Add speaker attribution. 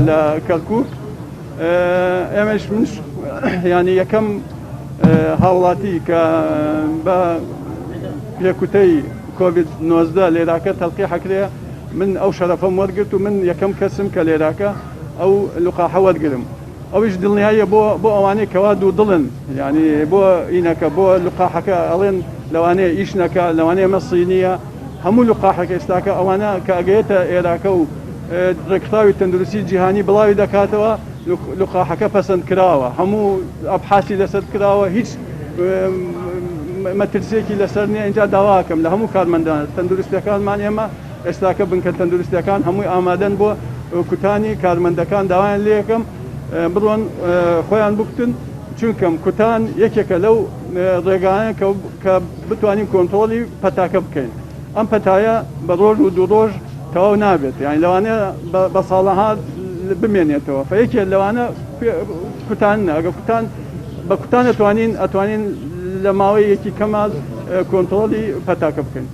Speaker 1: لە کەرکووک ئێمەش منش ینی یەکەم هاوڵاتی کە بە پێکوتەی کۆڤید-19 لێراکە تەڵقی حەکرێ من ئەو شەرەفەم وەرگرت و من یەکەم کەسم کە لێراکە ئەو لقاحە وەرگرم. ئەویش دڵنیاییە بۆ ئەوانەی کەوا دوو دڵن، ینی بۆ ئینەکە بۆ لقاحەکە ئەڵێن لەوانەیە ئیش نەکە، لەوانەیە مەسی نییە، هەموو لقاحەکە ئێستاکە ئەوانە کە ئەگەیێتە ئێراکە و ڕێکخراوی تەندروستی جیهانی بڵاوی دەکاتەوە لقاحەکە پەسەند کراوە، هەموو ئەبحاسی لەسەر کراوە، هیچ مەترسێکی لەسەر نییە. اینجا داواکەم لە هەموو کارمەندان تەندروستیەکانمان ئێمە ئێستاکە بنکە تەندروستیەکان هەمووی ئامادەن بۆ کوتانی کارمەندەکان داوایان لێ یەکەم بڕۆن خۆیان بکتن، چونکەم کوتان یەکێکە لەو ڕێگانە کە بتوانین کۆنتڕۆلی پەتاکە بکەین. ئەم پەتایە بە ڕۆژ و دوو ڕۆژ تەواو نابێت، یانی لەوانەیە بە ساڵەها بمێنێتەوە. فەیەکێ لەوانە کوتان ئەگە کوتان بە کوتان ئەتوانین لە ماوەی یەکی کەمال کۆنتڕۆلی پەتاکە بکەین.